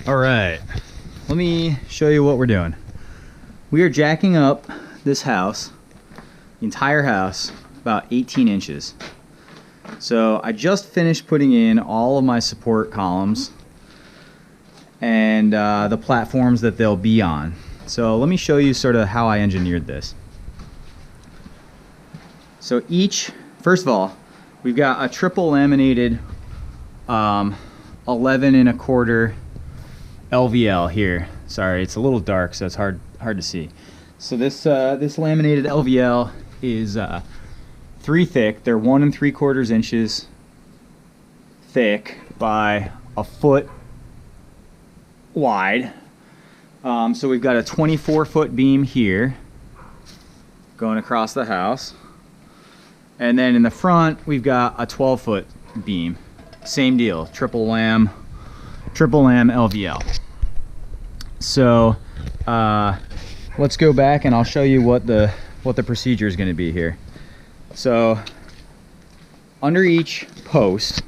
All right, let me show you what we're doing. We are jacking up this house, the entire house, about 18 inches. So I just finished putting in all of my support columns and the platforms that they'll be on. So let me show you sort of how I engineered this. So first of all, we've got a triple laminated 11 1/4 LVL here. Sorry, it's a little dark, so it's hard to see. So this laminated LVL is 3 thick. They're 1 3/4 inches thick by a foot wide. So we've got a 24-foot beam here going across the house, and then in the front we've got a 12-foot beam. Same deal, triple lam LVL. So let's go back and I'll show you what the procedure is going to be here. So under each post,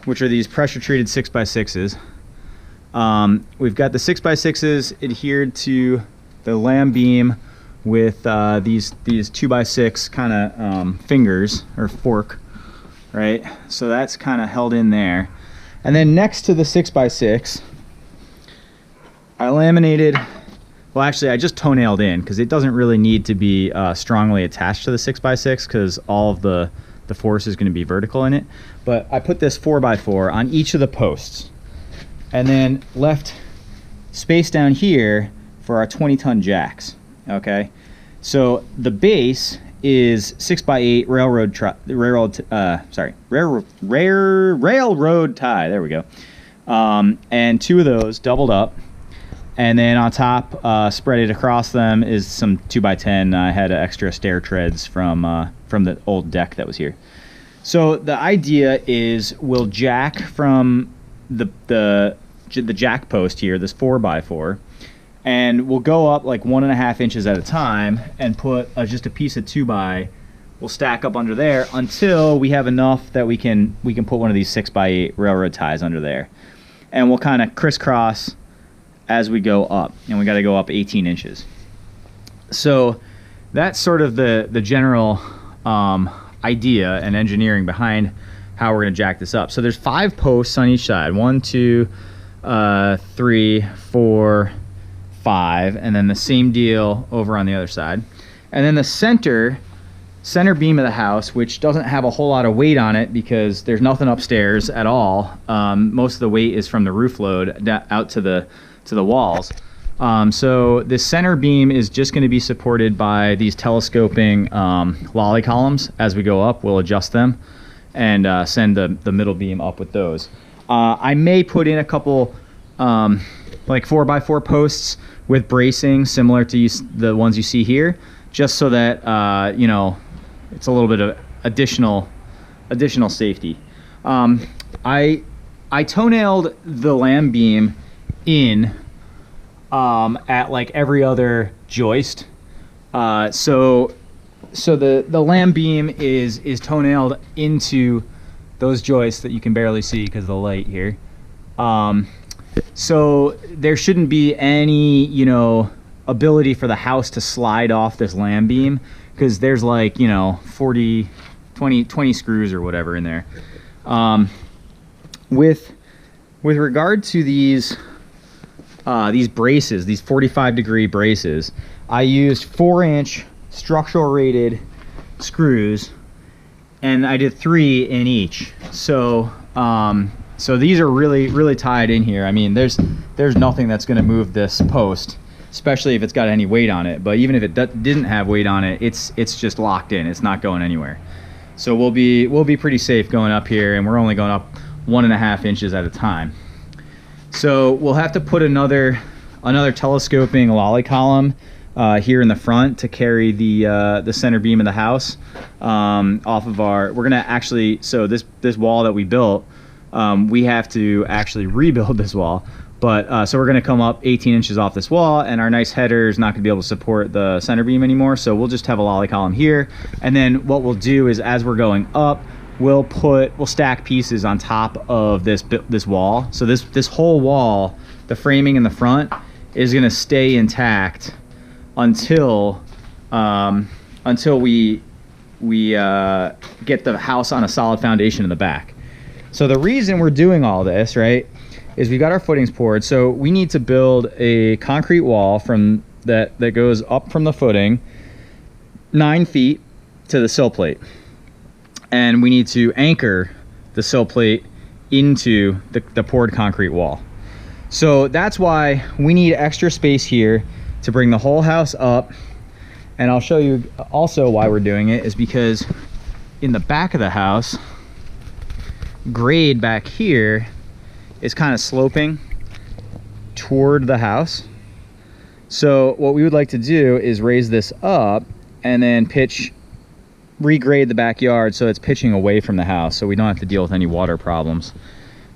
which are these pressure treated 6x6s, we've got the 6x6s adhered to the lam beam with these 2x6 kind of fingers or fork, right? So that's kind of held in there. And then next to the 6x6, I laminated, well actually I just toenailed in because it doesn't really need to be strongly attached to the 6x6 because all of the force is going to be vertical in it. But I put this 4x4 on each of the posts and then left space down here for our 20-ton jacks. Okay, so the base is 6x8 railroad tie. There we go. And 2 of those doubled up, and then on top, spread it across them, is some 2x10. I had extra stair treads from the old deck that was here. So the idea is we'll jack from the jack post here, this 4x4, and we'll go up like 1.5 inches at a time and put just a piece of 2x. We'll stack up under there until we have enough that we can put one of these 6x8 railroad ties under there, and we'll kind of crisscross as we go up, and we got to go up 18 inches. So that's sort of the general idea and engineering behind how we're going to jack this up. So there's 5 posts on each side, 1 2 3 4 5, and then the same deal over on the other side. And then the center beam of the house, which doesn't have a whole lot of weight on it because there's nothing upstairs at all. Most of the weight is from the roof load out to the walls. So this center beam is just going to be supported by these telescoping lolly columns. As we go up, we'll adjust them and send the middle beam up with those. I may put in a couple like 4x4 posts with bracing similar to the ones you see here, just so that you know, it's a little bit of additional safety. I toenailed the lam beam in at like every other joist. So the lam beam is toenailed into those joists that you can barely see because of the light here. So there shouldn't be any, you know, ability for the house to slide off this lam beam because there's like, you know, 20 screws or whatever in there. With regard to these braces, these 45-degree braces, I used 4-inch structural rated screws, and I did 3 in each. So so these are really tied in here. I mean, there's nothing that's going to move this post, especially if it's got any weight on it. But even if it didn't have weight on it, it's just locked in. It's not going anywhere. So we'll be pretty safe going up here, and we're only going up 1.5 inches at a time. So we'll have to put another telescoping lolly column here in the front to carry the center beam of the house off of our. We're gonna actually, so this wall that we built, we have to actually rebuild this wall. But so we're gonna come up 18 inches off this wall, and our nice header is not gonna be able to support the center beam anymore. So we'll just have a lolly column here, and then what we'll do is as we're going up, we'll stack pieces on top of this wall. So this whole wall, the framing in the front, is going to stay intact until we get the house on a solid foundation in the back. So the reason we're doing all this, right, is we got our footings poured. So we need to build a concrete wall from that goes up from the footing 9 feet to the sill plate. And we need to anchor the sill plate into the poured concrete wall. So that's why we need extra space here to bring the whole house up. And I'll show you also why we're doing it is because in the back of the house, grade back here is kind of sloping toward the house. So what we would like to do is raise this up and then regrade the backyard so it's pitching away from the house, so we don't have to deal with any water problems.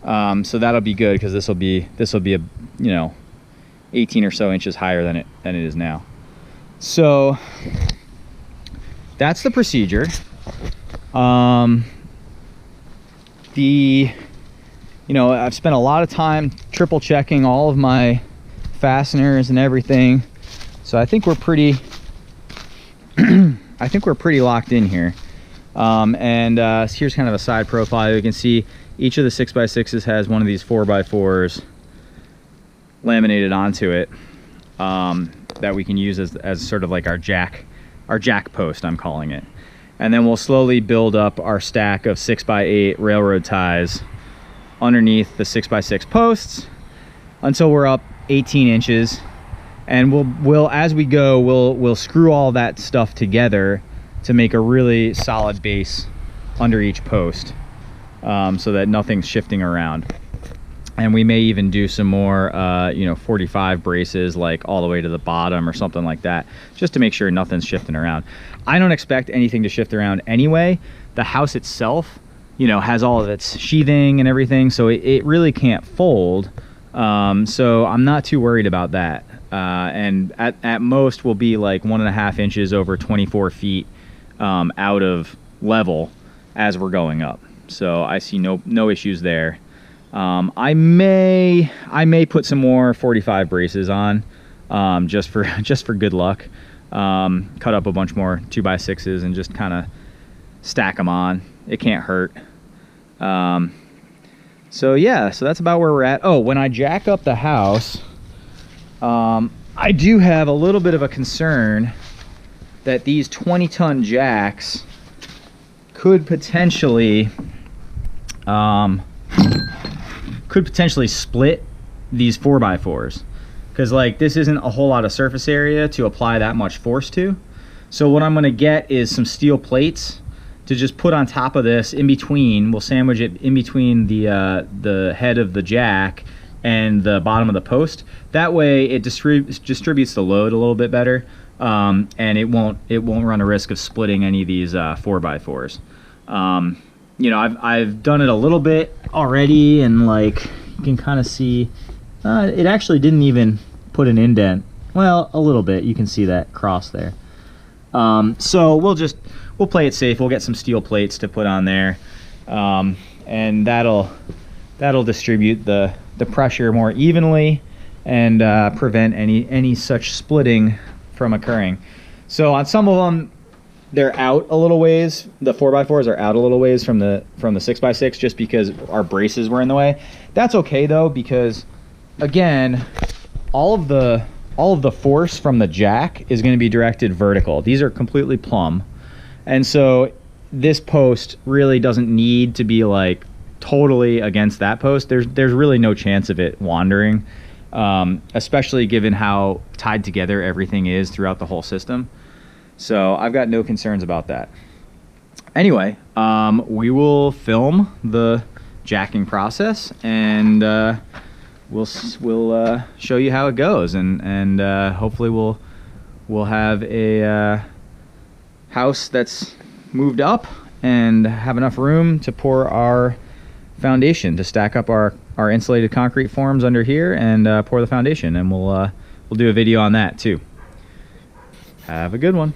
So that'll be good because this will be a 18 or so inches higher than it is now. So that's the procedure. I've spent a lot of time triple checking all of my fasteners and everything, so I think we're pretty locked in here. Here's kind of a side profile. You can see each of the 6x6s has one of these 4x4s laminated onto it, that we can use as sort of like our jack post, I'm calling it. And then we'll slowly build up our stack of 6x8 railroad ties underneath the 6x6 posts until we're up 18 inches. And we'll as we go, we'll screw all that stuff together to make a really solid base under each post, so that nothing's shifting around. And we may even do some more 45 braces, like all the way to the bottom or something like that, just to make sure nothing's shifting around. I don't expect anything to shift around anyway. The house itself, has all of its sheathing and everything, so it really can't fold. So I'm not too worried about that. And at most will be like 1.5 inches over 24 feet out of level as we're going up. So I see no issues there. I may put some more 45 braces on, just for good luck. Cut up a bunch more 2x6s and just kind of stack them on. It can't hurt. So yeah, so that's about where we're at. Oh, when I jack up the house, I do have a little bit of a concern that these 20-ton jacks could potentially split these 4x4s, because like this isn't a whole lot of surface area to apply that much force to. So what I'm going to get is some steel plates to just put on top of this in between. We'll sandwich it in between the head of the jack and the bottom of the post. That way it distributes the load a little bit better, and it won't run a risk of splitting any of these 4x4s. I've done it a little bit already, and like you can kind of see, it actually didn't even put an indent. Well, a little bit. You can see that cross there. So we'll play it safe. We'll get some steel plates to put on there, and that'll distribute the pressure more evenly and prevent any such splitting from occurring. So on some of them, they're out a little ways. The 4x4s are out a little ways from the 6x6, just because our braces were in the way. That's okay though, because again, all of the force from the jack is going to be directed vertical. These are completely plumb, and so this post really doesn't need to be like totally against that post. There's really no chance of it wandering, especially given how tied together everything is throughout the whole system. So I've got no concerns about that. Anyway, we will film the jacking process, and we'll show you how it goes, and hopefully we'll have a house that's moved up and have enough room to pour our foundation, to stack up our insulated concrete forms under here and pour the foundation, and we'll do a video on that too. Have a good one.